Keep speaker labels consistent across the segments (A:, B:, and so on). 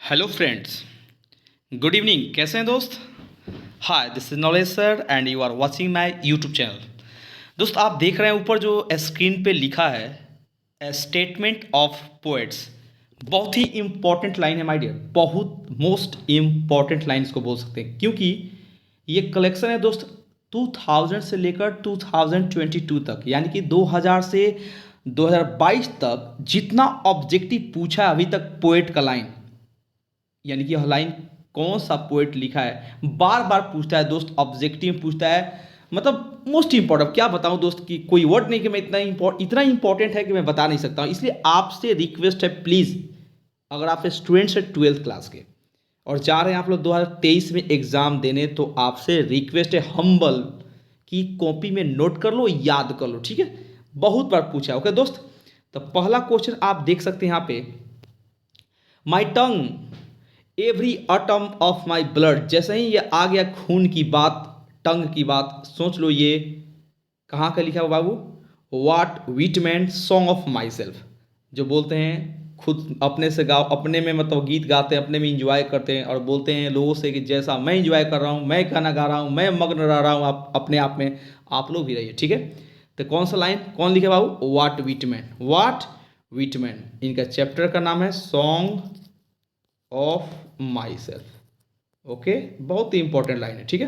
A: Hello friends, good evening. कैसे हैं दोस्त? Hi, this is knowledge sir and you are watching my YouTube channel. दोस्त, आप देख रहे हैं ऊपर जो स्क्रीन पे लिखा है ए स्टेटमेंट ऑफ पोएट्स। बहुत ही इंपॉर्टेंट लाइन है माय डियर, बहुत मोस्ट इम्पॉर्टेंट लाइन इसको बोल सकते हैं, क्योंकि ये कलेक्शन है दोस्त 2000 से लेकर 2022 तक, यानी कि 2000 से 2022 तक जितना ऑब्जेक्टिव पूछा है अभी तक पोएट का लाइन, यानी कि यह लाइन कौन सा पोएट लिखा है, बार बार पूछता है दोस्त। ऑब्जेक्टिव पूछता है, मतलब मोस्ट इंपॉर्टेंट। क्या बताऊं दोस्त कि कोई वर्ड नहीं कि मैं इतना इंपॉर्टेंट है कि मैं बता नहीं सकता हूं। इसलिए आपसे रिक्वेस्ट है, प्लीज़, अगर आप स्टूडेंट्स हैं 12th क्लास के और जा रहे हैं आप लोग 2023 में एग्ज़ाम देने, तो आपसे रिक्वेस्ट है हम्बल कि कॉपी में नोट कर लो, याद कर लो, ठीक है? बहुत बार पूछा है। ओके दोस्त, तो पहला क्वेश्चन आप देख सकते हैं यहाँ पे, my tongue every atom of my blood. जैसे ही ये आ गया खून की बात, टंग की बात, सोच लो ये कहाँ का लिखा है बाबू? Walt Whitman song of myself, जो बोलते हैं खुद अपने से गाओ, अपने में मतलब गीत गाते हैं, अपने में इंजॉय करते हैं और बोलते हैं लोगों से कि जैसा मैं इंजॉय कर रहा हूँ, मैं गाना गा रहा हूँ, मैं मग्न रह रहा हूँ, आप अपने आप में आप लोग भी रहिए, ठीक है? तो कौन सा लाइन कौन लिखे बाबू? वाट विटमैन, वाट विटमैन। इनका चैप्टर का नाम है song of my self. Okay, बहुत ही इंपॉर्टेंट लाइन है, ठीक है?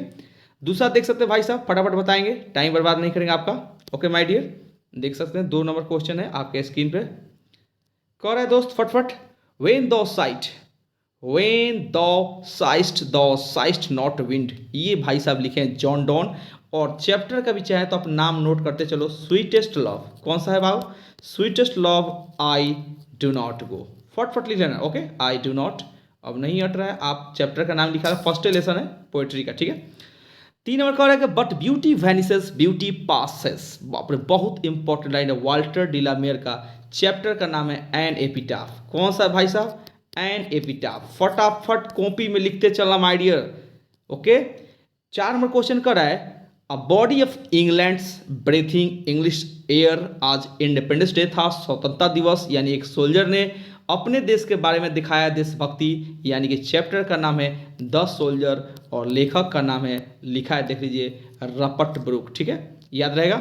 A: दूसरा देख सकते हैं भाई साहब, फटाफट बताएंगे, टाइम बर्बाद नहीं करेंगे आपका। ओके माय डियर, देख सकते हैं 2 नंबर क्वेश्चन है आपके स्क्रीन पे। कह रहा है दोस्त फटफट, वेन दो साइट, वेन दो साइस्ट नॉट विंड। ये भाई साहब लिखे हैं जॉन डॉन, और चैप्टर का भी चाहे तो आप नाम नोट करते चलो, स्वीटेस्ट लव। कौन सा है बाबू? Sweetest love I do not go. फटफट लिख लेना। ओके, आई डू नॉट, अब नहीं हट रहा है, आप चैप्टर का नाम लिखा है, फर्स्ट लेसन है पोएट्री का, ठीक है? 3 नंबर का रहेगा, बट ब्यूटी वैनिसेस ब्यूटी पासेस। बाप रे, बहुत इंपॉर्टेंट लाइन है वाल्टर डिलामेयर का, चैप्टर का नाम है एन एपिटाफ। कौन सा है भाई साहब? N epitaph. फटाफट कॉपी में लिखते चलना my dear. Okay, 4 number question कर रहा है, a body of England's breathing English air आज इंडिपेंडेंस डे था, स्वतंत्रता दिवस, यानी एक सोल्जर ने अपने देश के बारे में दिखाया देशभक्ति, यानी कि चैप्टर का नाम है द सोल्जर और लेखक का नाम है, लिखा है देख लीजिए, रपट ब्रूक, ठीक है? याद रहेगा।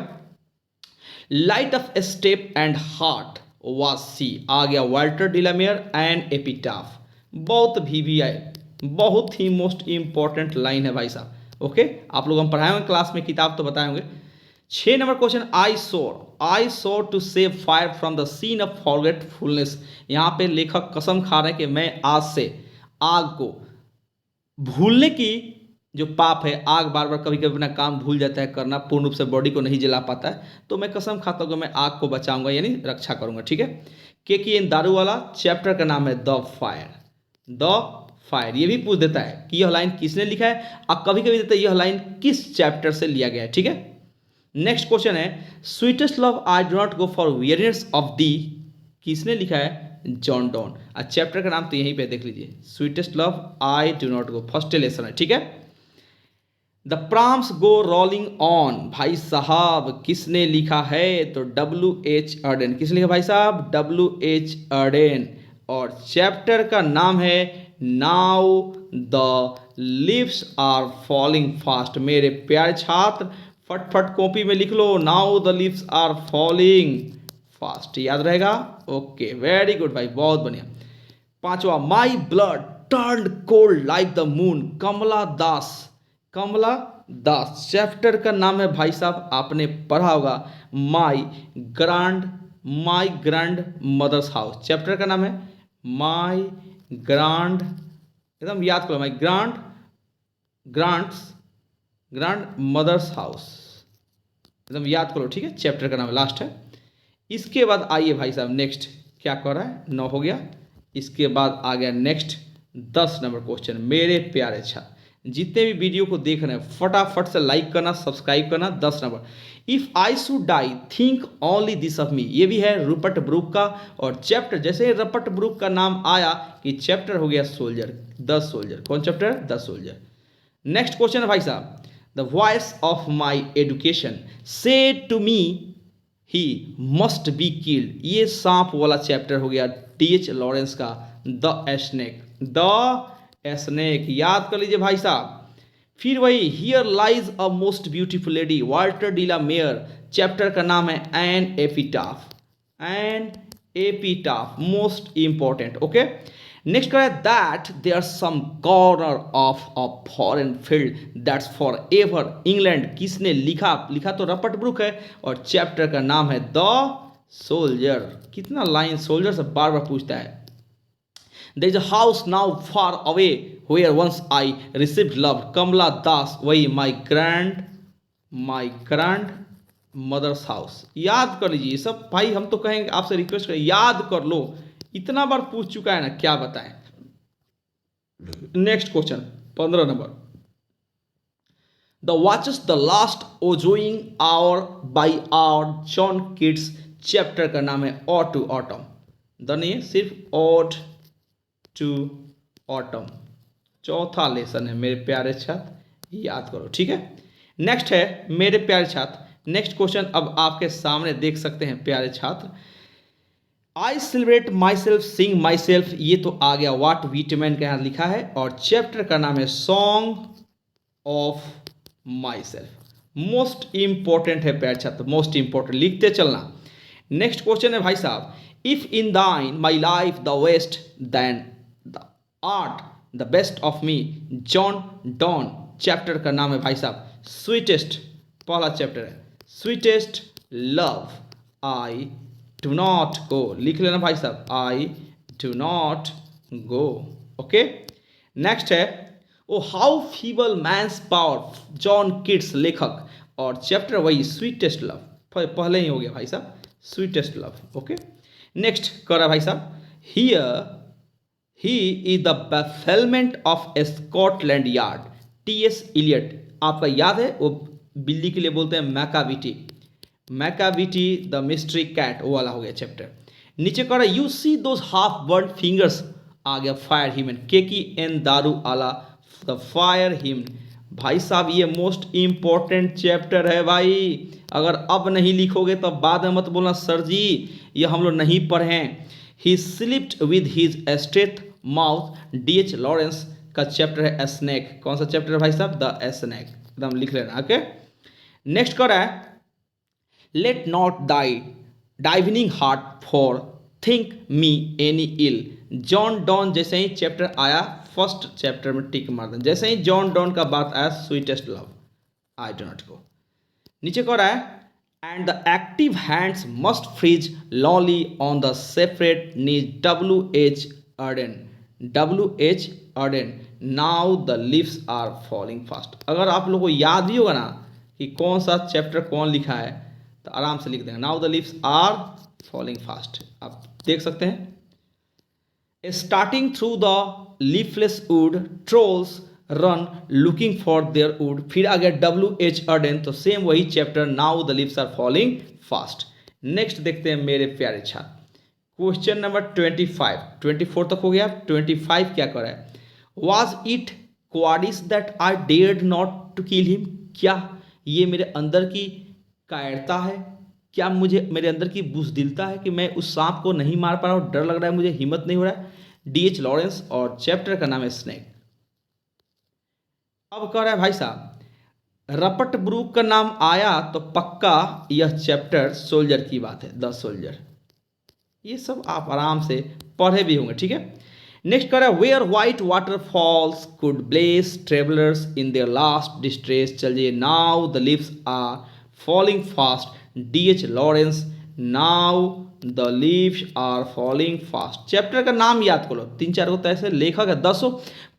A: Light of step and heart was she, आ गया वाल्टर डिलामेयर एंड एपिटाफ। बहुत वीवीआई, बहुत ही मोस्ट इंपॉर्टेंट लाइन है भाई साहब। ओके, आप लोग हम पढ़ाए होंगे क्लास में, किताब तो बताए होंगे। 6 number question, I soar to save fire from the scene of forgetfulness. यहाँ पे लेखक कसम खा रहे हैं कि मैं आज से आग को भूलने की जो पाप है, आग बार बार कभी कभी अपना काम भूल जाता है करना, पूर्ण रूप से बॉडी को नहीं जला पाता है, तो मैं कसम खाता हूँ कि मैं आग को बचाऊंगा, यानी रक्षा करूंगा, ठीक है? के एन दारू वाला, चैप्टर का नाम है द फायर। द फायर, ये भी पूछ देता है कि यह लाइन किसने लिखा है, और कभी कभी देता है यह लाइन किस चैप्टर से लिया गया है, ठीक है? नेक्स्ट क्वेश्चन है, sweetest love I do not go for weariness of thee, किसने लिखा है? John Donne. चैप्टर का नाम तो यहीं पे देख लीजिए, sweetest love I do not go, first lesson है, ठीक है? The prams go rolling on, भाई साहब किसने लिखा है? तो WH अर्डेन। किसने लिखा भाई साहब? WH अर्डेन, और चैप्टर का नाम है now the leaves are falling fast. मेरे प्यारे छात्र फटफट कॉपी में लिख लो, now the leaves are falling fast, याद रहेगा? ओके, वेरी गुड भाई, बहुत बढ़िया। 5वां, my blood turn cold like the moon, Kamala Das. Kamala Das, chapter का नाम है भाई साहब, आपने पढ़ा होगा, my grandmother's house. Chapter का नाम है माई ग्रांड, एकदम याद करो, माई ग्रांड मदर्स हाउस, एकदम याद करो, ठीक है? चैप्टर का नाम लास्ट है। इसके बाद आइए भाई साहब, नेक्स्ट क्या कर रहा है? 9 हो गया। इसके बाद आ गया नेक्स्ट 10 नंबर क्वेश्चन। मेरे प्यारे छात्र, जितने भी वीडियो को देख रहे हैं फटाफट से लाइक करना, सब्सक्राइब करना। 10 number, if I should die think only this of me, ये भी है रूपर्ट ब्रूक का, और चैप्टर जैसे रपट ब्रूक का नाम आया कि चैप्टर हो गया सोल्जर, द सोल्जर। कौन chapter? The soldier. Next question है भाई साहब, the voice of my education said to me he must be killed, ये सांप वाला चैप्टर हो गया TH लॉरेंस का, द स्नेक। द स्नेक, याद कर लीजिए भाई साहब। फिर वही here lies a most beautiful lady, Walter de la Mare, chapter का नाम है an epitaph, an epitaph, most important. Okay, next क्या है, that there some corner of a foreign field that's for ever England, किसने लिखा, लिखा तो रपट ब्रुक है, और चैप्टर का नाम है द सोल्जर। कितना लाइन सोल्जर से बार बार पूछता है। There is a house now far away where once I received love, Kamala Das, वही माई ग्रैंड मदर्स हाउस। याद कर लीजिए सब भाई, हम तो कहेंगे आपसे रिक्वेस्ट करें याद कर लो, इतना बार पूछ चुका है ना, क्या बताएं। Next question 15 number, the watches the last oozing hour by hour John Keats, chapter का नाम है ऑड टू ऑटम, द नहीं सिर्फ ऑड टू ऑटम। चौथा लेसन है मेरे प्यारे छात्र, याद करो, ठीक है। नेक्स्ट है मेरे प्यारे छात्र, नेक्स्ट क्वेश्चन अब आपके सामने देख सकते हैं प्यारे छात्र, I celebrate myself sing myself, ये तो आ गया वाट वीटमैन के यहाँ लिखा है, और चैप्टर का नाम है song of my self. Most important है प्यारे छात्र, मोस्ट इंपॉर्टेंट, लिखते चलना। नेक्स्ट क्वेश्चन है भाई साहब, if in thine my life the waste then the art the best of me, John Donne, chapter का नाम है भाई साहब स्वीटेस्ट, पहला चैप्टर है sweetest love, I do not go, लिख लेना भाई साहब, I do not go. Okay, next है O how feeble man's power, John Keats लेखक, और चैप्टर वही स्वीटेस्ट लव, पहले ही हो गया भाई साहब स्वीटेस्ट लव। ओके, नेक्स्ट करा भाई साहब, here he is the bafflement of Scotland Yard, T S. Eliot, आपका याद है वो बिल्ली के लिए बोलते हैं Macavity, Macavity the mystery cat, वो वाला हो गया चैप्टर। नीचे कह रहा है you see those half bird fingers, आ गया फायर हिमन, के की एन दारू आला द फायर हिमन। भाई साहब ये मोस्ट इंपॉर्टेंट चैप्टर है भाई, अगर अब नहीं लिखोगे तो बाद में मत बोलना सर जी ये हम लोग नहीं पढ़े। ही slipped with his straight mouth, D.H.. Lawrence का चैप्टर है स्नेक, कौन सा चैप्टर है भाई साहब, द स्नेक, एकदम लिख लेना। ओके, नेक्स्ट कह रहा है let not thy divining heart forethink me any ill, John Donne, जैसे ही चैप्टर आया फर्स्ट चैप्टर में टिक मार दें, जैसे ही जॉन डॉन का बात आया sweetest love, I do not go. नीचे कह रहा है and the active hands must freeze lowly on the separate knees, W.H. Auden, W.H. Auden, now the leaves are falling fast. अगर आप लोगों को याद भी होगा ना कि कौन सा चैप्टर कौन लिखा है तो आराम से लिख देंगे, now the leaves are falling fast, आप देख सकते हैं। Starting through the leafless wood trolls run looking for their wood, फिर आ गया W.H. अर्डेन, तो सेम वही chapter now the leaves are falling fast. Next देखते हैं मेरे प्यारे छात्र, क्वेश्चन नंबर 25, 24 तक हो गया, 25 क्या कर रहा है, was it cowardice that I dared not to kill him, क्या ये मेरे अंदर की कायरता है, क्या मुझे मेरे अंदर की बुज़दिलता है कि मैं उस सांप को नहीं मार पा रहा हूँ, डर लग रहा है मुझे, हिम्मत नहीं हो रहा है, डी.एच. लॉरेंस, और चैप्टर का नाम है स्नेक। अब कह रहा है भाई साहब रपट ब्रूक का नाम आया तो पक्का यह चैप्टर सोल्जर की बात है, द सोल्जर, ये सब आप आराम से पढ़े भी होंगे, ठीक है। नेक्स्ट कह रहा है where white waterfalls could bless travellers in their last distress, चलिए now the leaves are falling fast, D H. Lawrence, now the leaves are falling fast. Chapter का नाम याद करो, 3-4 को तो ऐसे लेखक है, 10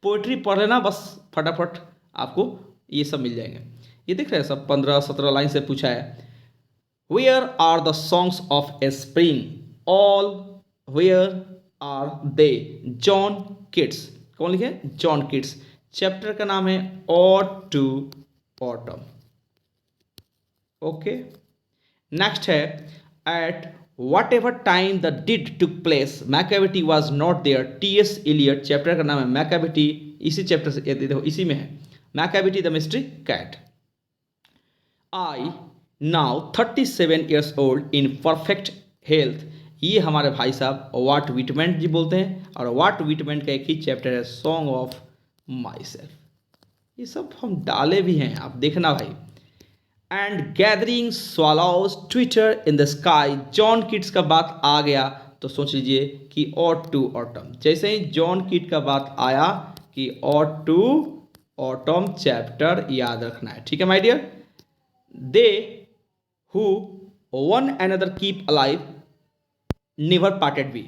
A: पोइट्री पढ़ लेना बस, फटाफट आपको ये सब मिल जाएंगे। ये देख रहे हैं सब 15-17 लाइन से पूछा है, where are the songs of a spring all where are they, John Keats, कौन लिखे, जॉन किड्स, चैप्टर का नाम है ode to autumn. Okay, next है at whatever time the deed took place Macavity was not there, T S. Eliot, chapter का नाम है Macavity, इसी चैप्टर से देखो इसी में है Macavity the mystery cat. I now 37 years old in perfect health ये हमारे भाई साहब वाट विटमैन जी बोलते हैं, और वाट विटमैन का एक ही चैप्टर है सॉन्ग ऑफ माई सेल्फ। ये सब हम डाले भी हैं, आप देखना भाई। And gathering swallows Twitter in the sky, John Keats का बात आ गया तो सोच लीजिए कि ऑट टू ऑटम। जैसे ही जॉन किट का बात आया कि ऑट टू ऑटम चैप्टर याद रखना है, ठीक है my dear. They who one another keep alive never parted be,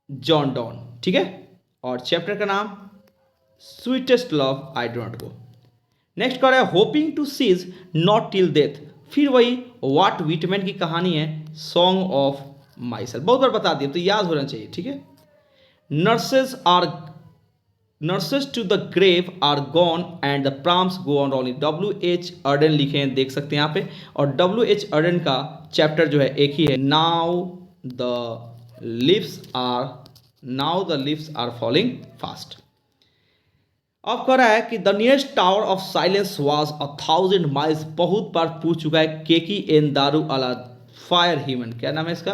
A: John Donne, ठीक है। और चैप्टर का नाम sweetest love I do not go. Next क्या है, hoping to cease not till death, फिर वही वाट विटमैन की कहानी है सॉन्ग ऑफ माई सेल्फ। बहुत बार बता दिया तो याद होना चाहिए, ठीक है। Nurses to the grave are gone and the prams go on rolling, W.H. Auden लिखे हैं, देख सकते हैं यहाँ पे। और W.H. अर्डन का चैप्टर जो है एक ही है, now the leaves are falling fast. अब कह रहा है कि the nearest tower of silence was 1000 miles, बहुत बार पूछ चुका है केकी एन दारू अला फायर ह्यूमन, क्या नाम है इसका,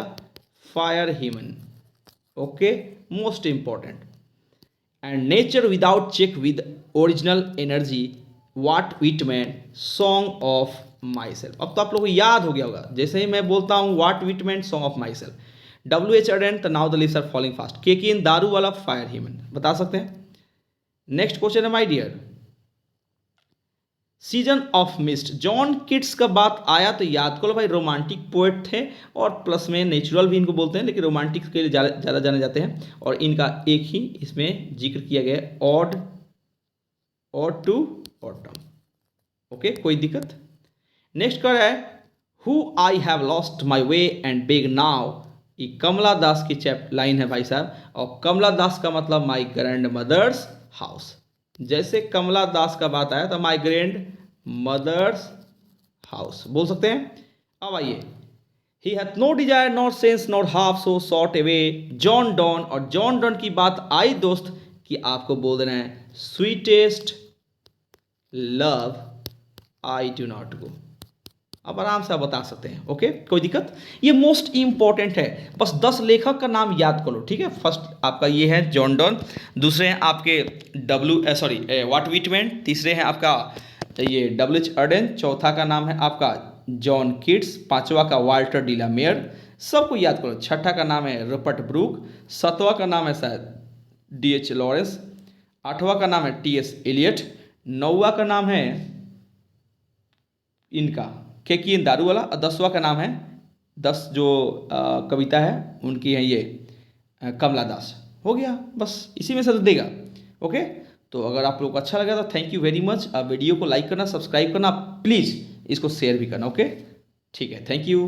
A: fire human, okay, most important. And nature without check with original energy, Walt Whitman song of myself. अब तो आप लोगों को याद हो गया होगा, जैसे ही मैं बोलता हूँ Walt Whitman song of myself, W.H. Auden the now the leaves are falling fast, Keki N Daruwalla fire hymn, बता सकते हैं। नेक्स्ट क्वेश्चन है my dear, season of mist, John Keats का बात आया तो याद करो भाई, रोमांटिक पोएट थे और प्लस में नेचुरल भी इनको बोलते हैं, लेकिन रोमांटिक के लिए ज़्यादा जाने जाते हैं। और इनका एक ही इसमें जिक्र किया गया, ऑड टू ऑटम, ओके, कोई दिक्कत। नेक्स्ट क्या है, who I have lost my way and beg now, ये कमला दास की लाइन है भाई साहब। और कमला दास का मतलब माई ग्रैंड मदर्स हाउस, जैसे कमला दास का बात आया तो माई ग्रैंड मदर्स हाउस बोल सकते हैं। अब आइए, he hath no desire not sense not half so short away, John Donne. और जॉन डॉन की बात आई दोस्त कि आपको बोल देना है sweetest love I do not go, अब आराम से आप बता सकते हैं, ओके, कोई दिक्कत। ये मोस्ट इंपॉर्टेंट है, बस 10 लेखक का नाम याद कर लो, ठीक है। फर्स्ट आपका ये है जॉन डॉन, दूसरे हैं आपके वाट विटमैन, तीसरे हैं आपका ये W.H. अर्डन, चौथा का नाम है आपका जॉन किट्स, पांचवा का वाल्टर डिलामेयर, सबको याद करो। छठा का नाम है रॉबर्ट ब्रूक, सातवां का नाम है शायद D.H. लॉरेंस, आठवां का नाम है T.S. एलियट, नौवां का नाम है इनका केकी एन दारू वाला, और 10वां का नाम है 10 जो कविता है उनकी है ये कमला दास। हो गया, बस इसी में से तो देगा, ओके। तो अगर आप लोग को अच्छा लगा तो thank you very much. Video को लाइक करना, सब्सक्राइब करना, प्लीज़ इसको शेयर भी करना, ओके, ठीक है, थैंक यू।